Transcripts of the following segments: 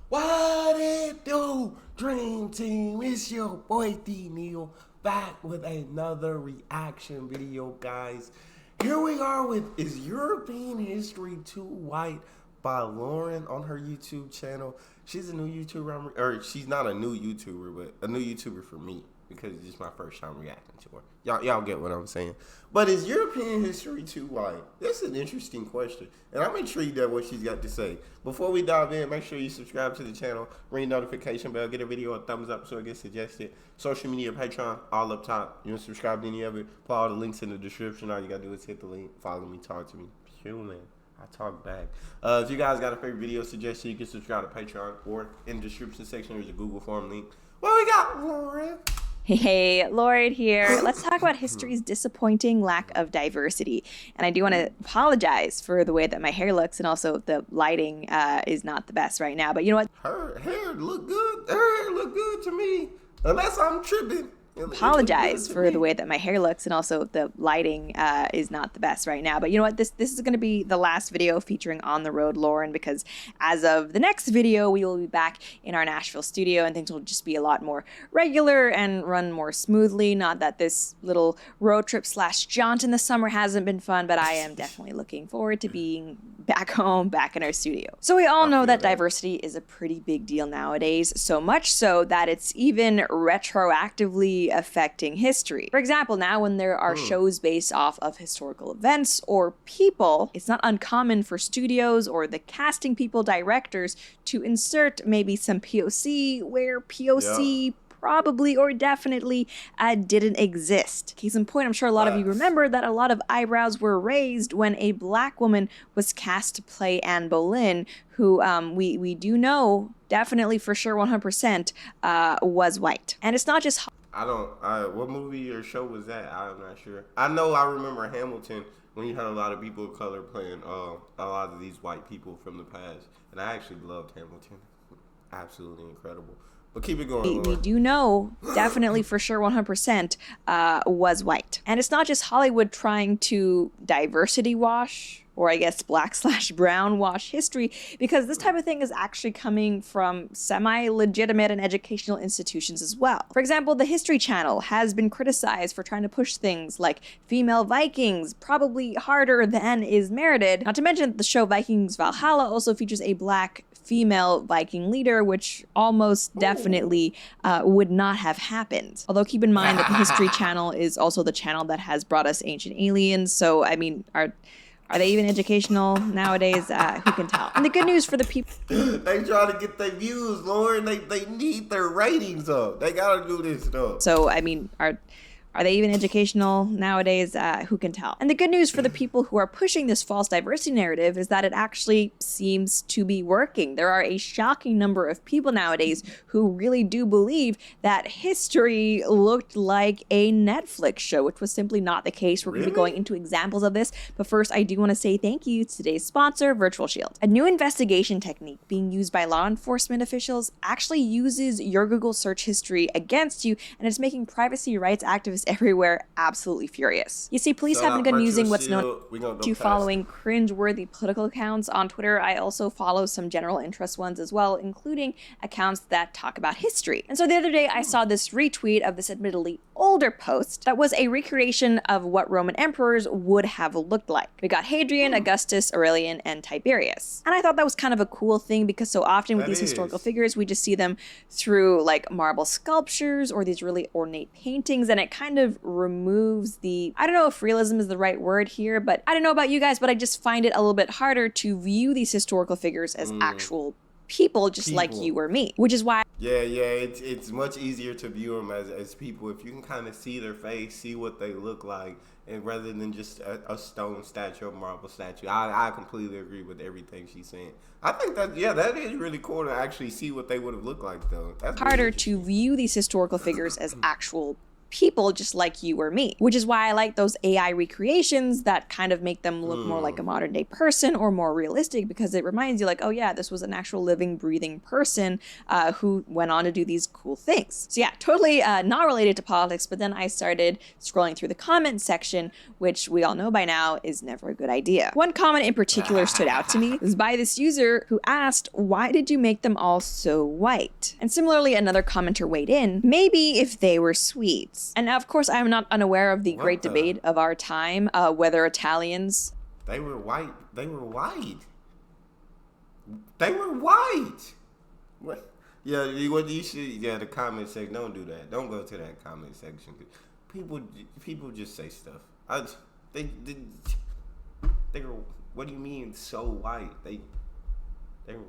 What it do, Dream Team? It's your boy D Neal back with another reaction video, guys. Here we are with Is European History Too White by Lauren on her YouTube channel. She's a new YouTuber, or she's not a new YouTuber, but a new YouTuber for me because it's just my first time reacting to her. Y'all get what I'm saying. But is European history too white? That's an interesting question, and I'm intrigued at what she's got to say. Before we dive in, make sure you subscribe to the channel, ring the notification bell, get a video a thumbs up so it gets suggested. Social media, Patreon, all up top. You want to subscribe to any of it? Put all the links in the description. All you gotta do is hit the link, follow me, talk to me. Human. I talk back. If you guys got a favorite video suggestion, you can subscribe to Patreon, or in the description section there's a Google form link. What we got, Lauren? Hey, Lauren here. Let's talk about history's disappointing lack of diversity. And I do want to apologize for the way that my hair looks, and also the lighting is not the best right now. But you know what? Her hair look good. Her hair look good to me. Unless I'm tripping. Apologize for the way that my hair looks, and also the lighting is not the best right now. But you know what, this is going to be the last video featuring On the Road Lauren, because as of the next video we will be back in our Nashville studio and things will just be a lot more regular and run more smoothly. Not that this little road trip slash jaunt in the summer hasn't been fun, but I am definitely looking forward to being back home, back in our studio. So we all know that diversity is a pretty big deal nowadays, so much so that it's even retroactively affecting history. For example, now when there are shows based off of historical events or people, it's not uncommon for studios or the casting people, directors, to insert maybe some POC where POC probably or definitely didn't exist. Case in point, I'm sure a lot of you remember that a lot of eyebrows were raised when a black woman was cast to play Anne Boleyn, who we do know definitely for sure 100% was white. And it's not just what movie or show was that? I'm not sure. I know I remember Hamilton when you had a lot of people of color playing a lot of these white people from the past. And I actually loved Hamilton. Absolutely incredible. But keep it going. We do know definitely for sure 100% was white. And it's not just Hollywood trying to diversity wash, or I guess black / brown wash history, because this type of thing is actually coming from semi-legitimate and educational institutions as well. For example, the History Channel has been criticized for trying to push things like female Vikings probably harder than is merited. Not to mention the show Vikings Valhalla also features a black female Viking leader, which almost definitely would not have happened. Although keep in mind that the History Channel is also the channel that has brought us Ancient Aliens, so I mean, are they even educational nowadays? Who can tell? And the good news for the people... They try to get their views, Lauren. They need their ratings up. They gotta do this stuff. So, I mean, are they even educational nowadays? Who can tell? And the good news for the people who are pushing this false diversity narrative is that it actually seems to be working. There are a shocking number of people nowadays who really do believe that history looked like a Netflix show, which was simply not the case. We're going to be going into examples of this, but first I do want to say thank you to today's sponsor, Virtual Shield. A new investigation technique being used by law enforcement officials actually uses your Google search history against you, and it's making privacy rights activists everywhere absolutely furious. You see, police have begun using what's known to following cringe-worthy political accounts on Twitter. I also follow some general interest ones as well, including accounts that talk about history. And so the other day I saw this retweet of this admittedly older post that was a recreation of what Roman emperors would have looked like. We got Hadrian, Augustus, Aurelian, and Tiberius. And I thought that was kind of a cool thing, because so often with these historical figures, we just see them through like marble sculptures or these really ornate paintings, and it kind of removes the, I don't know if realism is the right word here, but I don't know about you guys, but I just find it a little bit harder to view these historical figures as actual people, just like you or me, which is why it's much easier to view them as people if you can kind of see their face, see what they look like, and rather than just a stone statue or marble statue. I completely agree with everything she's saying. I think that that is really cool to actually see what they would have looked like, though. That's harder to view these historical figures as actual people just like you or me, which is why I like those AI recreations that kind of make them look more like a modern day person or more realistic, because it reminds you like, oh yeah, this was an actual living, breathing person who went on to do these cool things. So yeah, totally not related to politics, but then I started scrolling through the comment section, which we all know by now is never a good idea. One comment in particular stood out to me. It was by this user who asked, why did you make them all so white? And similarly, another commenter weighed in, maybe if they were Swedes. And now, of course, I am not unaware of the great debate of our time, whether Italians... They were white. They were white. They were white. What? Yeah, what you should... Yeah, the comment section. Don't do that. Don't go to that comment section. People just say stuff. They were... What do you mean so white? They were...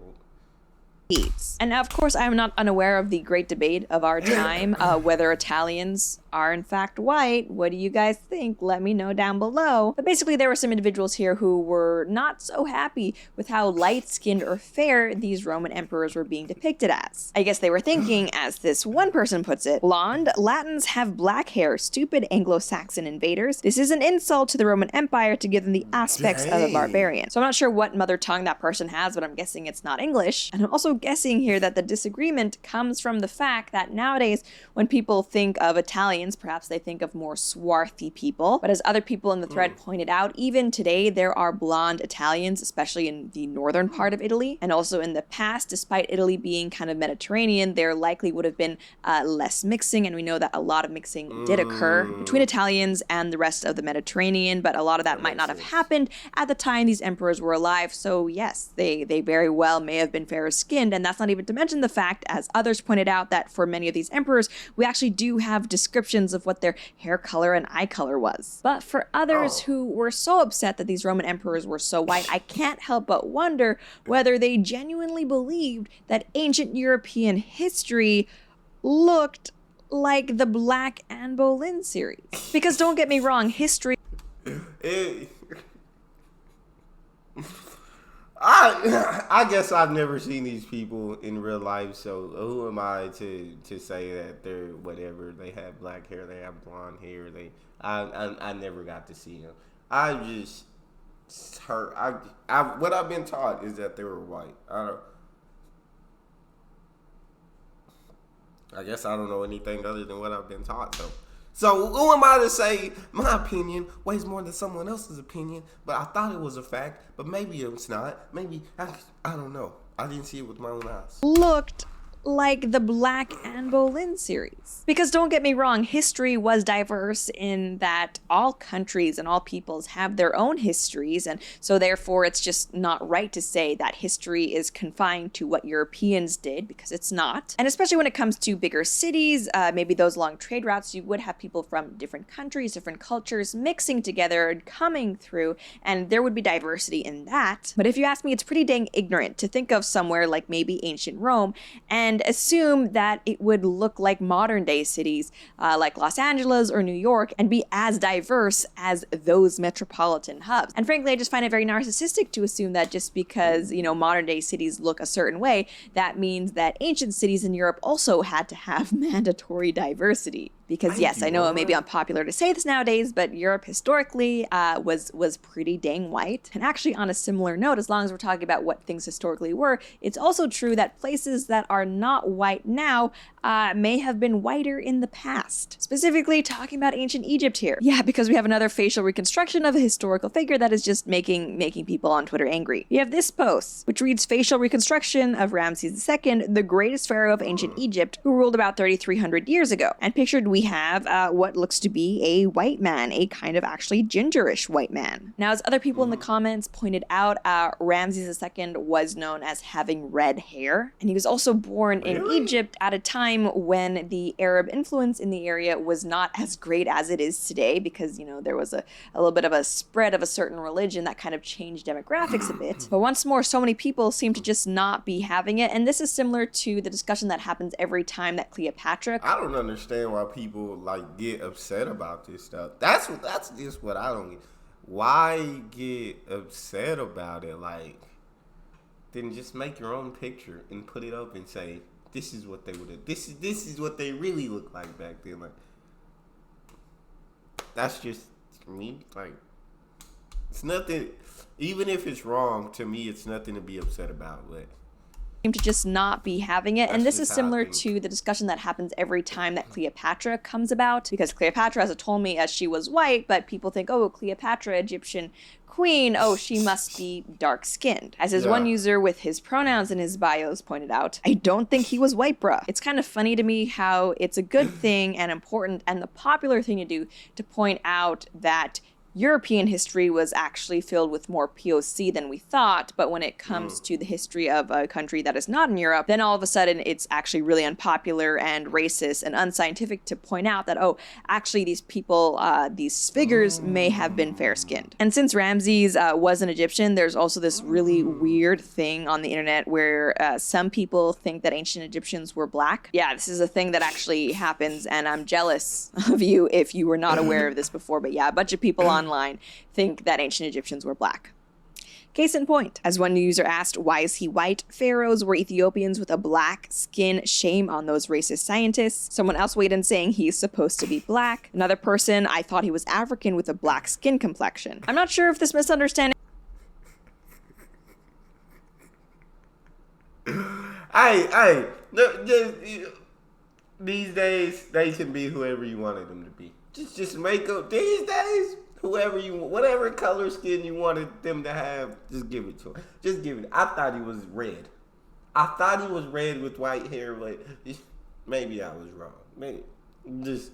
And now, of course, I am not unaware of the great debate of our time, whether Italians are in fact white. What do you guys think? Let me know down below. But basically, there were some individuals here who were not so happy with how light-skinned or fair these Roman emperors were being depicted as. I guess they were thinking, as this one person puts it, blonde, Latins have black hair, stupid Anglo-Saxon invaders. This is an insult to the Roman Empire to give them the aspects of a barbarian. So I'm not sure what mother tongue that person has, but I'm guessing it's not English. And I'm also guessing here that the disagreement comes from the fact that nowadays, when people think of Italians, perhaps they think of more swarthy people. But as other people in the thread pointed out, even today there are blonde Italians, especially in the northern part of Italy. And also in the past, despite Italy being kind of Mediterranean, there likely would have been less mixing. And we know that a lot of mixing did occur between Italians and the rest of the Mediterranean, but a lot of that might not have happened at the time these emperors were alive. So yes, they very well may have been fairer skinned, and that's not even to mention the fact, as others pointed out, that for many of these emperors, we actually do have descriptions of what their hair color and eye color was. But for others who were so upset that these Roman emperors were so white, I can't help but wonder whether they genuinely believed that ancient European history looked like the Black Anne Boleyn series. Because don't get me wrong, history... I guess I've never seen these people in real life, so who am I to say that they're whatever? They have black hair, they have blonde hair. I never got to see them. I just heard. What I've been taught is that they were white. I guess I don't know anything other than what I've been taught, though. So who am I to say my opinion weighs more than someone else's opinion? But I thought it was a fact, but maybe it's not. Maybe, I don't know. I didn't see it with my own eyes. Looked like the Black Anne Boleyn series. Because don't get me wrong, history was diverse in that all countries and all peoples have their own histories, and so therefore it's just not right to say that history is confined to what Europeans did, because it's not. And especially when it comes to bigger cities, maybe those long trade routes, you would have people from different countries, different cultures mixing together and coming through, and there would be diversity in that. But if you ask me, it's pretty dang ignorant to think of somewhere like maybe ancient Rome and assume that it would look like modern day cities like Los Angeles or New York and be as diverse as those metropolitan hubs. And frankly, I just find it very narcissistic to assume that just because, you know, modern day cities look a certain way, that means that ancient cities in Europe also had to have mandatory diversity. Because yes, I know it may be unpopular to say this nowadays, but Europe historically was pretty dang white. And actually, on a similar note, as long as we're talking about what things historically were, it's also true that places that are not white now may have been whiter in the past. Specifically talking about ancient Egypt here. Yeah, because we have another facial reconstruction of a historical figure that is just making people on Twitter angry. You have this post, which reads, facial reconstruction of Ramses II, the greatest pharaoh of ancient Egypt, who ruled about 3,300 years ago. And pictured we have what looks to be a white man, a kind of actually gingerish white man. Now, as other people in the comments pointed out, Ramses II was known as having red hair, and he was also born in Egypt at a time when the Arab influence in the area was not as great as it is today, because, you know, there was a little bit of a spread of a certain religion that kind of changed demographics a bit. But once more, so many people seem to just not be having it, and this is similar to the discussion that happens every time that Cleopatra... I don't understand why people like get upset about this stuff. That's just what I don't get. Why get upset about it? Like, then just make your own picture and put it up and say, this is what they would have. This is what they really looked like back then. Like, That's just me. Like, it's nothing. Even if it's wrong, to me, it's nothing to be upset about. But to just not be having it. And that's this is just how I similar think. to the discussion that happens every time that Cleopatra comes about, because Cleopatra has told me as she was white, but people think, oh, Cleopatra, Egyptian queen, oh, she must be dark-skinned. As his one Yeah. user with his pronouns in his bios pointed out, I don't think he was white, bruh. It's kind of funny to me how it's a good thing and important and the popular thing to do to point out that European history was actually filled with more POC than we thought, but when it comes to the history of a country that is not in Europe, then all of a sudden it's actually really unpopular and racist and unscientific to point out that, oh, actually these people, these figures may have been fair-skinned. And since Ramses was an Egyptian, there's also this really weird thing on the internet where some people think that ancient Egyptians were black. Yeah, this is a thing that actually happens, and I'm jealous of you if you were not aware of this before, but yeah, a bunch of people online think that ancient Egyptians were black. Case in point, as one user asked, why is he white? Pharaohs were Ethiopians with a black skin. Shame on those racist scientists. Someone else weighed in saying he's supposed to be black. Another person, I thought he was African with a black skin complexion. I'm not sure if this misunderstanding Hey, these days they can be whoever you wanted them to be. Just make up these days. Whatever color skin you wanted them to have, just give it to him. Just give it. I thought he was red. I thought he was red with white hair, but maybe I was wrong. Maybe just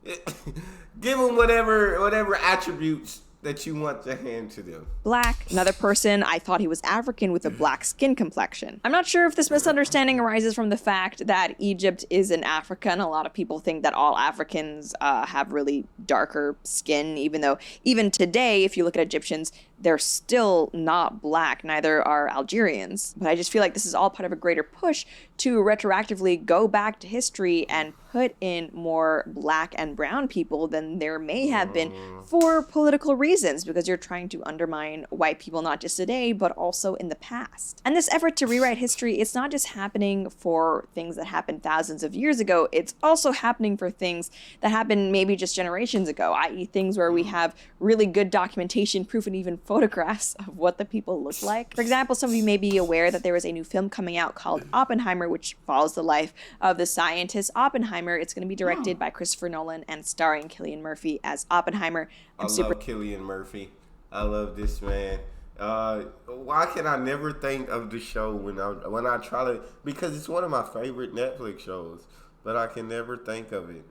give him whatever attributes that you want to hand to them. black. Another person, I thought he was African with a black skin complexion. I'm not sure if this misunderstanding arises from the fact that Egypt is in Africa, and a lot of people think that all Africans have really darker skin, even though even today, if you look at Egyptians, they're still not black, neither are Algerians. But I just feel like this is all part of a greater push to retroactively go back to history and put in more black and brown people than there may have been for political reasons, because you're trying to undermine white people not just today, but also in the past. And this effort to rewrite history, it's not just happening for things that happened thousands of years ago, it's also happening for things that happened maybe just generations ago, i.e. things where we have really good documentation, proof, and even photographs of what the people look like. For example, some of you may be aware that there is a new film coming out called Oppenheimer, which follows the life of the scientist Oppenheimer. It's going to be directed by Christopher Nolan and starring Cillian Murphy as Oppenheimer. I love Cillian Murphy. I love this man. Why can I never think of the show when I try to, because it's one of my favorite Netflix shows, but I can never think of it.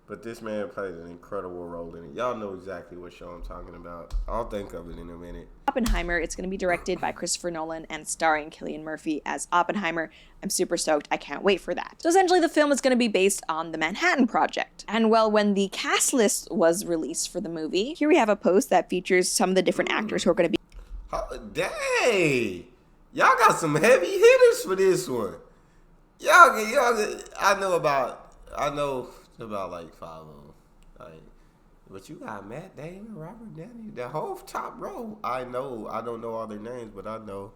But this man plays an incredible role in it. Y'all know exactly what show I'm talking about. I'll think of it in a minute. Oppenheimer. It's going to be directed by Christopher Nolan and starring Cillian Murphy as Oppenheimer. I'm super stoked. I can't wait for that. So essentially the film is going to be based on the Manhattan Project. And well, when the cast list was released for the movie, here we have a post that features some of the different actors who are going to be Dang! Y'all got some heavy hitters for this one. I know about like 5 of them. Like, but you got Matt Damon, Robert Downey, the whole top row. I know. I don't know all their names, but I know.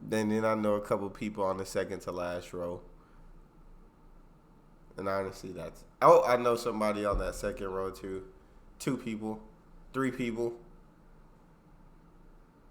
Then I know a couple people on the second to last row. And honestly, I know somebody on that second row too. 2 people, 3 people.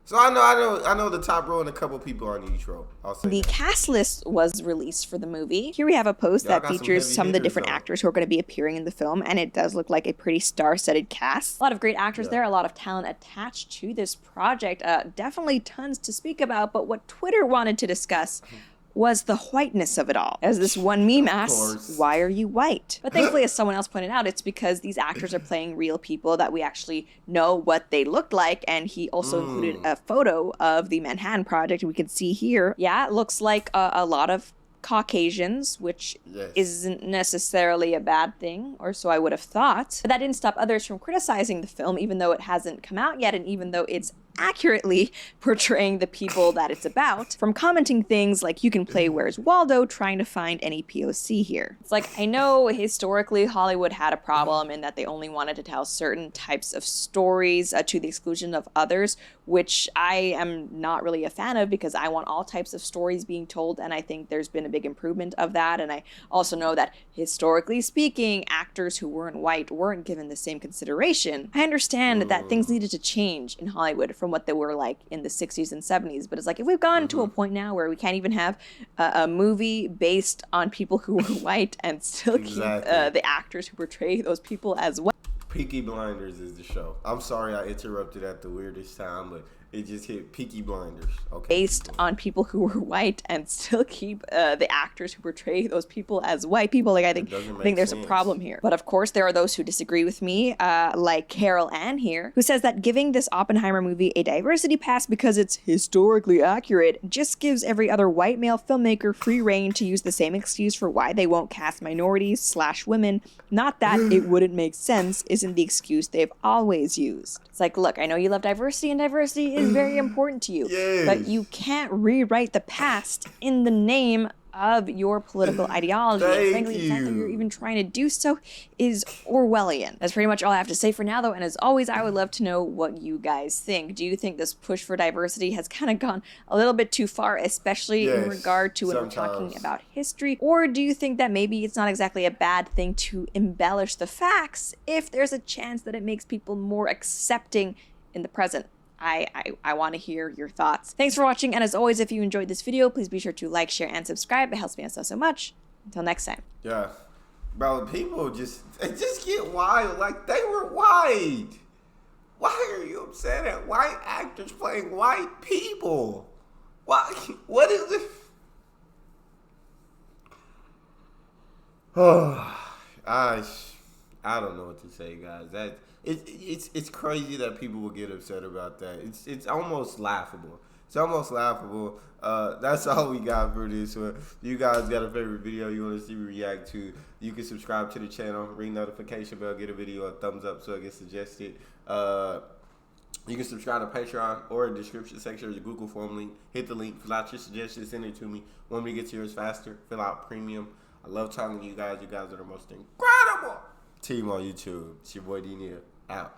So I know the top row and a couple people on each row. I'll say The that. cast list was released for the movie. Here we have a post Y'all that got some features heavy some of the hitters, different though. actors who are going to be appearing in the film, and it does look like a pretty star-studded cast. A lot of great actors Yeah. there, a lot of talent attached to this project. Definitely tons to speak about, but what Twitter wanted to discuss was the whiteness of it all. As this one meme asks, course. why are you white? But thankfully, as someone else pointed out, it's because these actors are playing real people that we actually know what they look like, and he also included a photo of the Manhattan Project, we can see here. Yeah, it looks like a lot of Caucasians, which Yes. isn't necessarily a bad thing, or so I would have thought. But that didn't stop others from criticizing the film, even though it hasn't come out yet, and even though it's accurately portraying the people that it's about, from commenting things like you can play Where's Waldo trying to find any POC here. It's like, I know historically Hollywood had a problem in that they only wanted to tell certain types of stories to the exclusion of others, which I am not really a fan of because I want all types of stories being told, and I think there's been a big improvement of that. And I also know that historically speaking, actors who weren't white weren't given the same consideration. I understand that things needed to change in Hollywood from what they were like in the 60s and 70s, but it's like if we've gotten to a point now where we can't even have a movie based on people who were white and still keep the actors who portray those people as white. Peaky Blinders is the show. I'm sorry I interrupted at the weirdest time, but it just hit Peaky Blinders. Okay. Based on people who were white and still keep the actors who portray those people as white people. Like I think there's a problem here. But of course, there are those who disagree with me, like Carol Ann here, who says that giving this Oppenheimer movie a diversity pass because it's historically accurate just gives every other white male filmmaker free reign to use the same excuse for why they won't cast minorities/women. Not that it wouldn't make sense isn't the excuse they've always used. It's like, look, I know you love diversity and diversity is very important to you, but you can't rewrite the past in the name of your political ideology. And frankly, the fact that you're even trying to do so is Orwellian. That's pretty much all I have to say for now, though. And as always, I would love to know what you guys think. Do you think this push for diversity has kind of gone a little bit too far, especially in regard to when we're talking about history? Or do you think that maybe it's not exactly a bad thing to embellish the facts if there's a chance that it makes people more accepting in the present? I want to hear your thoughts. Thanks for watching, and as always, if you enjoyed this video, please be sure to like, share, and subscribe. It helps me out so much. Until next time. Yeah. Bro, people just get wild. Like, they were white. Why are you upset at white actors playing white people? Why? What is it? Oh, I don't know what to say, guys. It's crazy that people will get upset about that. It's almost laughable. It's almost laughable. That's all we got for this one. You guys got a favorite video you want to see me react to? You can subscribe to the channel, ring notification bell, get a video a thumbs up so it gets suggested. You can subscribe to Patreon or in the description section. There's a Google form link. Hit the link, fill out your suggestions, send it to me. Want me to get to yours faster? Fill out premium. I love talking to you guys. You guys are the most incredible team on YouTube. It's your boy D Neal. Out.